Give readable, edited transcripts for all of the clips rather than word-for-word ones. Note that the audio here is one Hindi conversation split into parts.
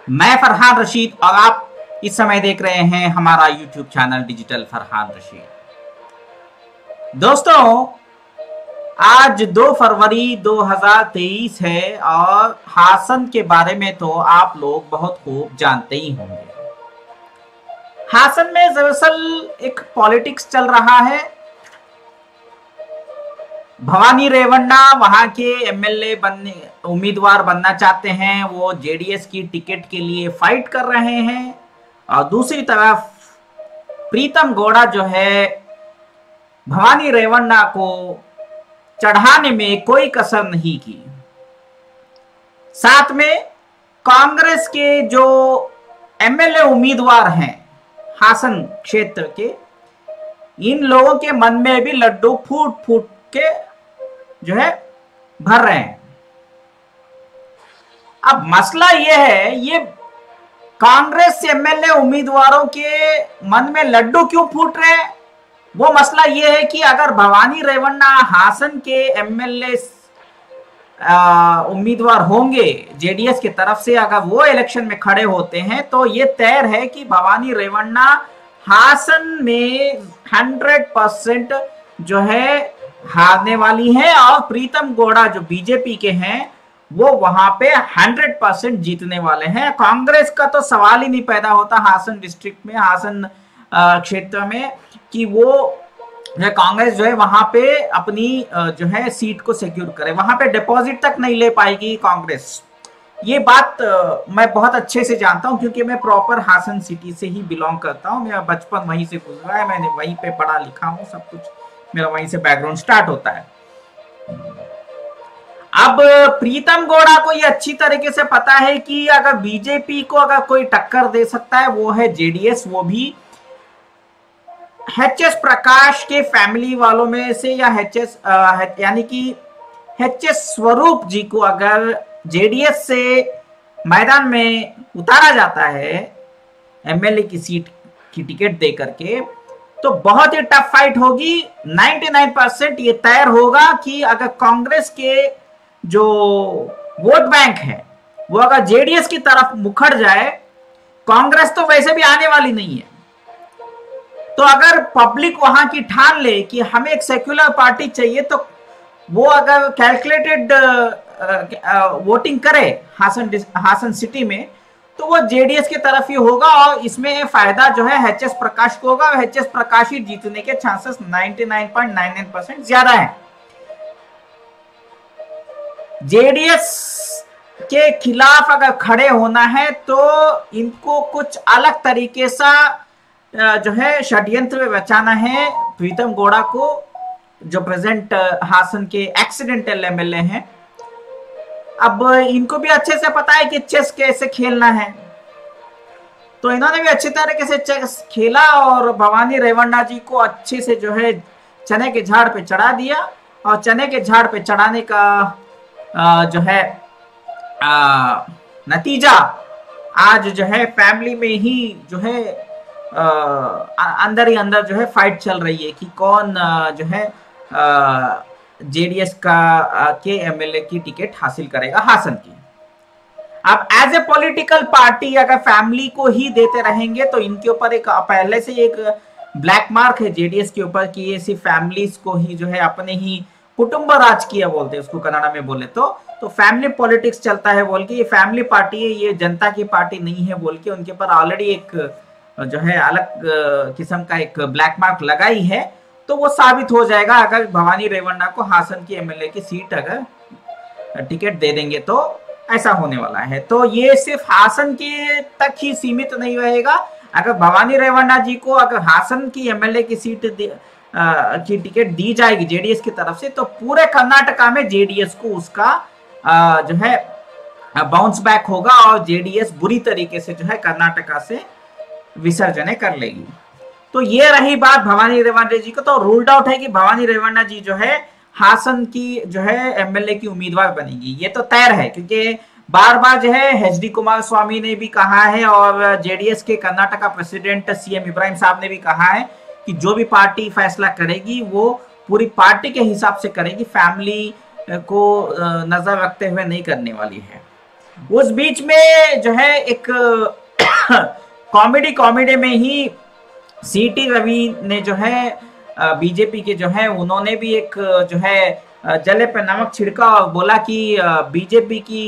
मैं फरहान रशीद और आप इस समय देख रहे हैं हमारा YouTube channel digital Farhan Rashid. दोस्तों, आज 2 फरवरी 2023 है और हासन के बारे में तो आप लोग बहुत खूब जानते ही होंगे। हासन में दरअसल एक पॉलिटिक्स चल रहा है। भवानी रेवन्ना वहां के एमएलए बनने उम्मीदवार बनना चाहते हैं, वो जेडीएस की टिकट के लिए फाइट कर रहे हैं। और दूसरी तरफ प्रीतम गौड़ा जो है भवानी रेवन्ना को चढ़ाने में कोई कसर नहीं की। साथ में कांग्रेस के जो एमएलए उम्मीदवार हैं हासन क्षेत्र के, इन लोगों के मन में भी लड्डू फूट फूट के जो है भर रहे हैं। अब मसला यह है, ये कांग्रेस एमएलए उम्मीदवारों के मन में लड्डू क्यों फूट रहे हैं? वो मसला यह है कि अगर भवानी रेवन्ना हासन के एमएलए उम्मीदवार होंगे जेडीएस की तरफ से, अगर वो इलेक्शन में खड़े होते हैं तो ये तय है कि भवानी रेवन्ना हासन में 100% जो है हारने वाली है और प्रीतम गौड़ा जो बीजेपी के हैं वो वहां पे 100% जीतने वाले हैं। कांग्रेस का तो सवाल ही नहीं पैदा होता हासन डिस्ट्रिक्ट में, हासन क्षेत्र में, कि वो कांग्रेस जो है वहां पे अपनी जो है सीट को सिक्योर करे। वहां पे डिपॉजिट तक नहीं ले पाएगी कांग्रेस। ये बात मैं बहुत अच्छे से जानता हूं क्योंकि मैं प्रॉपर हासन सिटी से ही बिलोंग करता हूं। मेरा बचपन वहीं से गुजरा है, मैंने वहीं पे पढ़ा लिखा हूं, सब कुछ मेरा वहीं से बैकग्राउंड स्टार्ट होता है। अब प्रीतम गौड़ा को ये अच्छी तरीके से पता है कि अगर बीजेपी को अगर कोई टक्कर दे सकता है वो है जेडीएस, वो भी एच एस प्रकाश के फैमिली वालों में से, या यानी कि एच एस स्वरूप जी को अगर जेडीएस से मैदान में उतारा जाता है एमएलए की सीट की टिकट दे करके, तो बहुत ही टफ फाइट होगी। 99% ये तय होगा कि अगर कांग्रेस के जो वोट बैंक है वो अगर जेडीएस की तरफ मुखर जाए, कांग्रेस तो वैसे भी आने वाली नहीं है, तो अगर पब्लिक वहां की ठान ले कि हमें एक सेक्युलर पार्टी चाहिए, तो वो अगर कैलकुलेटेड वोटिंग करे हासन सिटी में, तो वो जेडीएस की तरफ ही होगा और इसमें फायदा जो है एच एस प्रकाश को होगा। एच एस प्रकाश ही जीतने के चांसेस 99.99% ज्यादा है। जेडीएस के खिलाफ अगर खड़े होना है तो इनको कुछ अलग तरीके से जो है षड्यंत्र में बचाना है प्रीतम गौड़ा को, जो प्रेजेंट हासन के एक्सीडेंटल एमएलए हैं। अब इनको भी अच्छे से पता है कि चेस कैसे खेलना है, तो इन्होंने भी अच्छी तरीके से चेस खेला और भवानी रेवन्ना जी को अच्छे से जो है चने के झाड़ पे चढ़ा दिया। और चने के झाड़ पे चढ़ाने का जो है नतीजा आज जो है फैमिली में ही जो है अंदर ही अंदर जो है फाइट चल रही है कि कौन जो है जेडीएस का के एमएलए की टिकट हासिल करेगा हासन की। अब एज ए पॉलिटिकल पार्टी अगर फैमिली को ही देते रहेंगे तो इनके ऊपर एक पहले से एक ब्लैक मार्क है जेडीएस के ऊपर कि ये सिर्फ फैमिलीज को ही जो है अपने ही कुटुंब राजकीय बोलते हैं उसको कन्नड़ा में बोले तो फैमिली पॉलिटिक्स चलता है बोल के, ये फैमिली पार्टी है, ये जनता की पार्टी नहीं है बोल के उनके ऊपर ऑलरेडी एक जो है अलग किस्म का एक ब्लैक मार्क लगाई है। तो वो साबित हो जाएगा अगर भवानी रेवन्ना को हासन की एमएलए की सीट अगर टिकट दे देंगे तो ऐसा होने वाला है। तो ये सिर्फ हासन के तक ही सीमित नहीं रहेगा। अगर भवानी रेवन्ना जी को अगर हासन की एमएलए की सीट की टिकट दी जाएगी जेडीएस की तरफ से, तो पूरे कर्नाटका में जेडीएस को उसका जो है बाउंस बैक होगा और जेडीएस बुरी तरीके से जो है कर्नाटका से विसर्जन कर लेगी। तो ये रही बात भवानी रेवन्ना जी को। तो रूल्ड आउट है कि भवानी रेवन्ना जी जो है हासन की जो है एमएलए की उम्मीदवार बनेगी, ये तो तय है क्योंकि बार बार जो है एच डी कुमार स्वामी ने भी कहा है और जेडीएस के कर्नाटका प्रेसिडेंट सीएम इब्राहिम साहब ने भी कहा है कि जो भी पार्टी फैसला करेगी वो पूरी पार्टी के हिसाब से करेगी, फैमिली को नजर रखते हुए नहीं करने वाली है। उस बीच में जो है एक कॉमेडी में ही सीटी रवि ने जो है बीजेपी के जो है उन्होंने भी एक जो है जले पे नमक छिड़का और बोला कि बीजेपी की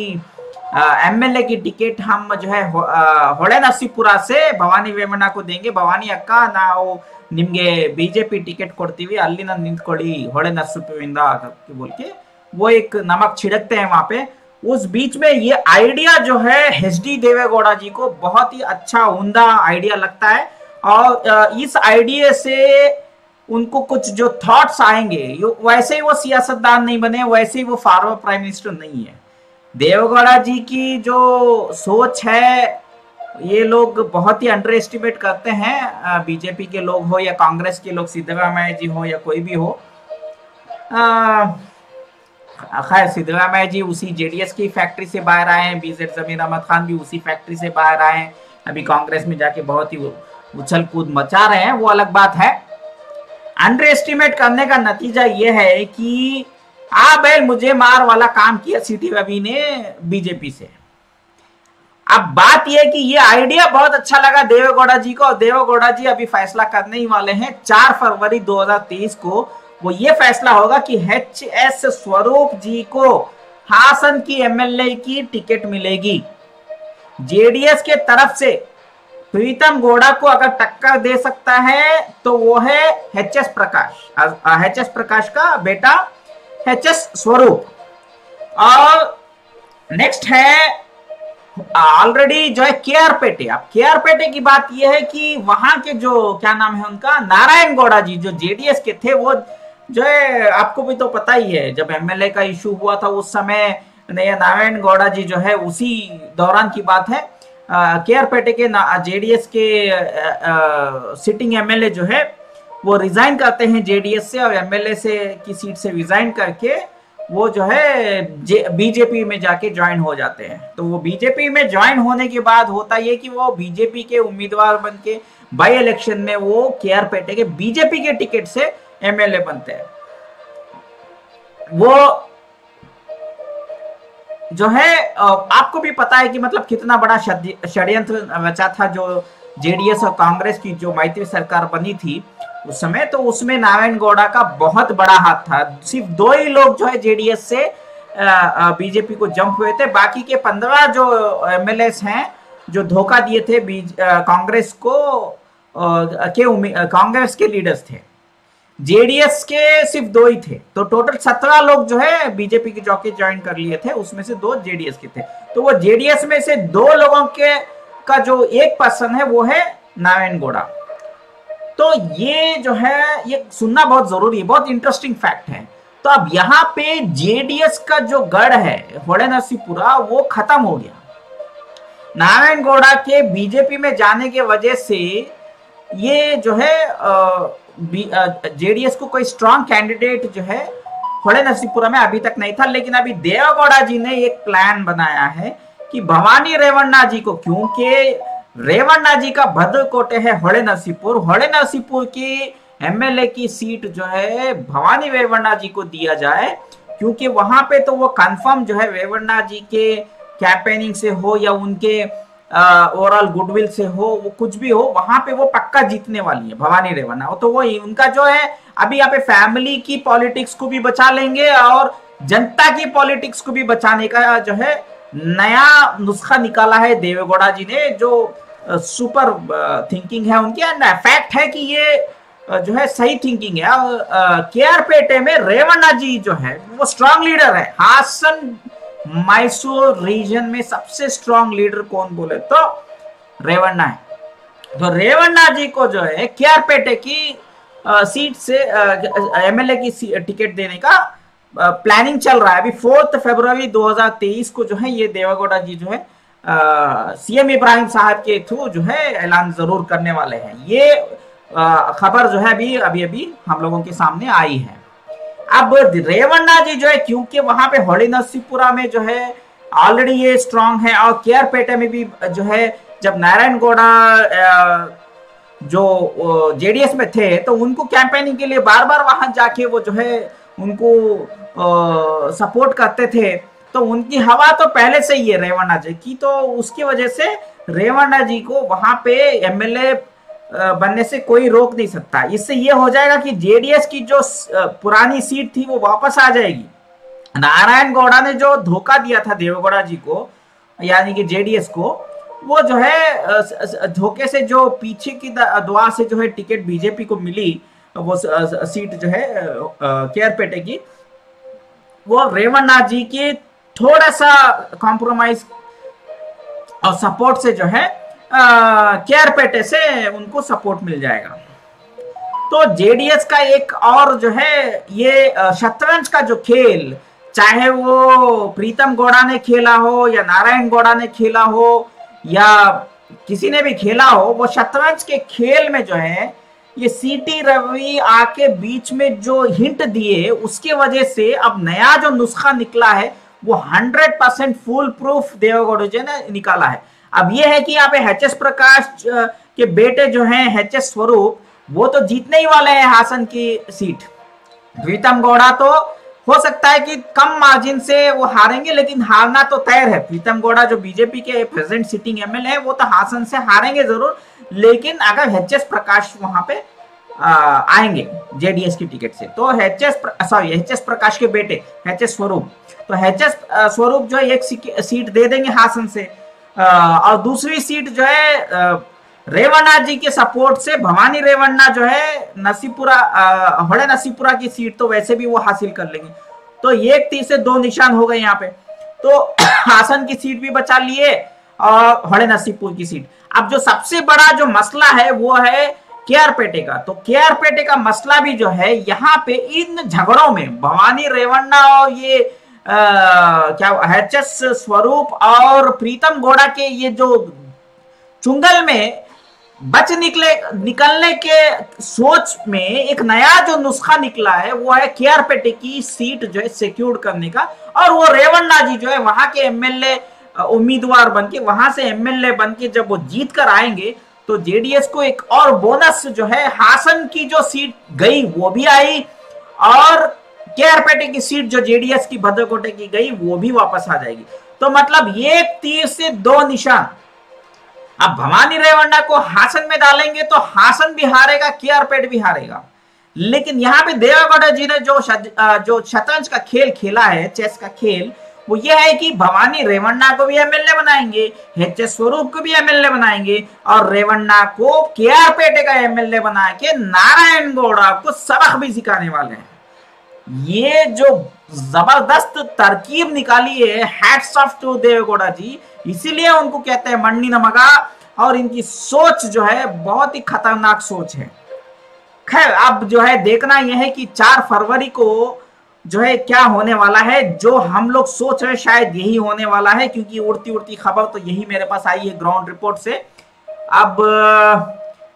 एमएलए की टिकट हम जो है ಹೊಳೆ ನರಸೀಪುರ से ಭವಾನಿ ವೇಮಣ್ಣ को देंगे, ಭವಾನಿ ಅಕ್ಕ ನಾವು ನಿಮ್ಗೆ बीजेपी टिकट ಕೊಡ್ತೀವಿ, ಅಲ್ಲಿನ ನಿಂತ್ಕೊಳ್ಳಿ ಹೊಳೆ ನರಸೀಪುರದಿಂದ बोल के वो एक नमक छिड़कते हैं वहां पे। उस बीच में ये आइडिया जो है एचडी देवेगौड़ा जी को बहुत ही अच्छा उम्दा आइडिया लगता है और इस आइडिया से उनको कुछ जो थॉट्स आएंगे, वैसे ही वो सियासतदान नहीं बने, वैसे ही वो फॉर्मर प्राइम मिनिस्टर नहीं है। देवेगौड़ा जी की जो सोच है ये लोग बहुत ही अंडर एस्टिमेट करते हैं, बीजेपी के लोग हो या कांग्रेस के लोग, सिद्धरामैया जी हो या कोई भी हो। खैर सिद्धरामैया जी उसी जेडीएस की फैक्ट्री से बाहर आए हैं, बीजेड जमीर अहमद खान भी उसी फैक्ट्री से बाहर आए हैं, अभी कांग्रेस में जाके बहुत ही उछल कूद मचा रहे हैं, वो अलग बात है। अंडर एस्टिमेट करने का नतीजा ये है कि बैल मुझे मार वाला काम किया सीटी रवि ने बीजेपी से। अब बात यह कि ये आइडिया बहुत अच्छा लगा देवेगौड़ा जी को, और देवेगौड़ा जी अभी फैसला करने ही वाले हैं 4 फरवरी 2023 को। वो ये फैसला होगा कि एच.एस. स्वरूप जी को हासन की एमएलए की टिकट मिलेगी। जेडीएस के तरफ से प्रीतम गौड़ा को अगर टक्कर दे सकता है तो वो है एच.एस. प्रकाश, एच.एस. प्रकाश का बेटा एच.एस. स्वरूप। और नेक्स्ट है ऑलरेडी जो है केआर पेटे। अब केआर पेटे की बात यह है कि वहां के जो क्या नाम है उनका, नारायण गौड़ा जी जो जेडीएस के थे, वो जो है आपको भी तो पता ही है, जब एमएलए का इशू हुआ था उस समय नारायण गौड़ा जी जो है उसी दौरान की बात है, केआर पेटे के जेडीएस के सिटिंग एमएलए जो है वो रिजाइन करते हैं जेडीएस से, और एमएलए से की सीट से रिजाइन करके वो जो है बीजेपी में जाके ज्वाइन हो जाते हैं। तो वो बीजेपी में ज्वाइन होने के बाद होता ये कि वो बीजेपी के उम्मीदवार बन के बाई इलेक्शन में वो केआर पेटे के बीजेपी के टिकट से एमएलए बनते हैं। वो जो है आपको भी पता है कि मतलब कितना बड़ा षड्यंत्र रचा था जो जेडीएस और कांग्रेस की जो मैत्री सरकार बनी थी उस समय, तो उसमें नारायण गौड़ा का बहुत बड़ा हाथ था। सिर्फ 2 ही लोग जो है जेडीएस से बीजेपी को जंप हुए थे, बाकी के 15 जो एमएलए हैं जो धोखा दिए थे कांग्रेस को, कांग्रेस के लीडर्स थे। जेडीएस के सिर्फ 2 ही थे, तो टोटल 17 लोग जो है बीजेपी के जॉके ज्वाइन कर लिए थे, उसमें से 2 जेडीएस के थे। तो वो जेडीएस में से 2 लोगों के का जो एक पर्सन है वो है नारायण गौड़ा। तो ये जो है ये सुनना बहुत जरूरी है, बहुत इंटरेस्टिंग फैक्ट है। तो अब यहाँ पे जेडीएस का जो गढ़ है होड़े नरसीपुरा वो खत्म हो गया। नारायण गौड़ा के बीजेपी में जाने के वजह से ये जो है जेडीएस को कोई स्ट्रांग कैंडिडेट जो है होड़े नरसीपुरा में अभी तक नहीं था, लेकिन अभी देवेगौड़ा जी ने एक प्लान बनाया है कि भवानी रेवन्ना जी को, क्योंकि रेवन्ना जी का भद्रकोटे है होड़े नरसीपुर की एमएलए की सीट जो है भवानी रेवन्ना जी को दिया जाए, क्योंकि वहां पे तो वो कंफर्म जो है रेवन्ना जी के कैंपेनिंग से हो या उनके ओवरऑल गुडविल से हो, वो कुछ भी हो, वहां पे वो पक्का जीतने वाली है भवानी रेवन्ना। तो वो उनका जो है अभी यहाँ पे फैमिली की पॉलिटिक्स को भी बचा लेंगे और जनता की पॉलिटिक्स को भी बचाने का जो है नया नुस्खा निकाला है देवेगौड़ा जी ने, जो सुपर थिंकिंग है उनकी। एंड फैक्ट है कि ये जो है सही थिंकिंग है। केआर पेटे में रेवन्ना जी जो है वो स्ट्रांग लीडर है। हासन मैसूर रीजन में सबसे स्ट्रांग लीडर कौन बोले तो रेवन्ना है। तो रेवन्ना जी को जो है केआर पेटे की सीट से एमएलए की टिकट देने का प्लानिंग चल रहा है। अभी 4 फरवरी 2023 को जो है ये देवेगौड़ा जी जो है सीएम इब्राहिम साहब के थ्रू जो है ऐलान जरूर करने वाले हैं। ये खबर जो है अभी हम लोगों के सामने आई है। अब रेवन्ना जी जो है क्योंकि वहां पे होड़े नरसीपुरा में जो है ऑलरेडी ये स्ट्रांग है, और केआर पेटे में भी जो है जब नारायण गौड़ा जो जेडीएस में थे तो उनको कैंपेनिंग के लिए बार बार वहां जाके वो जो है उनको सपोर्ट करते थे। तो उनकी हवा तो पहले से ही है रेवन्ना जी की, तो उसकी वजह से रेवन्ना जी को वहां पे एमएलए बनने से कोई रोक नहीं सकता। इससे ये हो जाएगा कि जेडीएस की जो पुरानी सीट थी वो वापस आ जाएगी। नारायण गौड़ा ने जो धोखा दिया था देवेगौड़ा जी को, यानी कि जेडीएस को, वो जो है धोखे से जो पीछे की दुआ से जो है टिकट बीजेपी को मिली, वो सीट जो है केआरपेटे की, वो रेवन्ना जी की थोड़ा सा कॉम्प्रोमाइज और सपोर्ट से जो है केआरपेटे से उनको सपोर्ट मिल जाएगा। तो जेडीएस का एक और जो है ये शतरंज का जो खेल, चाहे वो प्रीतम गौड़ा ने खेला हो या नारायण गौड़ा ने खेला हो या किसी ने भी खेला हो, वो शतरंज के खेल में जो है ये सीटी रवि आके बीच में जो हिंट दिए, उसके वजह से अब नया जो नुस्खा निकला है वो 100% फुल प्रूफ देवेगौड़ा जी ने निकाला है। अब ये है कि यहाँ पे एच.एस. प्रकाश के बेटे जो हैं एच.एस. स्वरूप, वो तो जीतने ही वाले हैं हासन की सीट। प्रीतम गौड़ा तो हो सकता है कि कम मार्जिन से वो हारेंगे, लेकिन हारना तो तय है। प्रीतम गौड़ा जो बीजेपी के प्रेजेंट सिटिंग एमएलए है, वो तो हासन से हारेंगे जरूर, लेकिन अगर एच.एस. प्रकाश वहां पे आएंगे जेडीएस की टिकट से, तो एच.एस. प्रकाश के बेटे एच.एस. स्वरूप, तो एच.एस. स्वरूप जो है एक सीट दे देंगे हासन से, और दूसरी सीट जो है रेवन्ना जी के सपोर्ट से भवानी रेवन्ना जो है नसीपुरा, होड़े नसीपुरा की सीट तो वैसे भी वो हासिल कर लेंगे। तो एक तीर से दो निशान हो गए यहाँ पे। तो हासन की सीट भी बचा लिए और होड़े नसीपुर की सीट। अब जो सबसे बड़ा जो मसला है वो है केआरपेटे का। तो केआरपेटे का मसला भी जो है यहाँ पे इन झगड़ों में भवानी रेवन्ना और ये क्या एच.एस. स्वरूप और प्रीतम गौड़ा के ये जो चुंगल में निकलने के सोच में एक नया जो नुस्खा निकला है, वो है केआरपेटे की सीट जो है सिक्योर करने का। और वो रेवन्ना जी जो है वहां के एमएलए उम्मीदवार बनके, वहां से एमएलए बनके जब वो जीत कर आएंगे, तो जेडीएस को एक और बोनस जो है, हासन की जो सीट गई वो भी आई, और केआरपेटे की सीट जो जेडीएस की भद्रकोटे की गई वो भी वापस आ जाएगी। तो मतलब ये तीर से दो निशान। अब भवानी रेवन्ना को हासन में डालेंगे तो हासन भी हारेगा, केआरपेट भी हारेगा। लेकिन यहाँ पे देवेगौड़ा जी ने जो शतरंज का खेल खेला है, चेस का खेल, वो ये है कि भवानी रेवन्ना को भी एमएलए बनाएंगे, एच.एस. स्वरूप को भी एमएलए बनाएंगे, और रेवन्ना को केआरपेटे का एमएलए बना के नारायण गौड़ा को सबक भी सिखाने वाले हैं। ये जो जबरदस्त तरकीब निकाली है, हैट्स ऑफ टू देवेगौड़ा जी। इसीलिए उनको कहते हैं मंडी नमगा, और इनकी सोच जो है बहुत ही खतरनाक सोच है। खैर अब जो है देखना यह है कि 4 फरवरी को जो है क्या होने वाला है। जो हम लोग सोच रहे शायद यही होने वाला है, क्योंकि उड़ती उड़ती खबर तो यही मेरे पास आई है ग्राउंड रिपोर्ट से। अब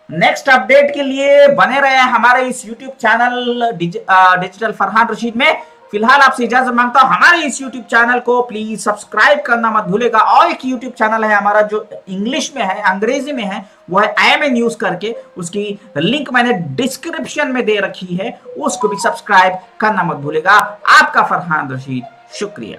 नेक्स्ट अपडेट के लिए बने रहे हमारे इस YouTube channel digital Farhan Rashid में। फिलहाल आपसे इजाजत मांगता हूं। हमारे इस यूट्यूब चैनल को प्लीज सब्सक्राइब करना मत भूलेगा। और एक यूट्यूब चैनल है हमारा जो इंग्लिश में है, अंग्रेजी में है, वो है IMA न्यूज करके। उसकी लिंक मैंने डिस्क्रिप्शन में दे रखी है, उसको भी सब्सक्राइब करना मत भूलेगा। आपका फरहान रशीद, शुक्रिया।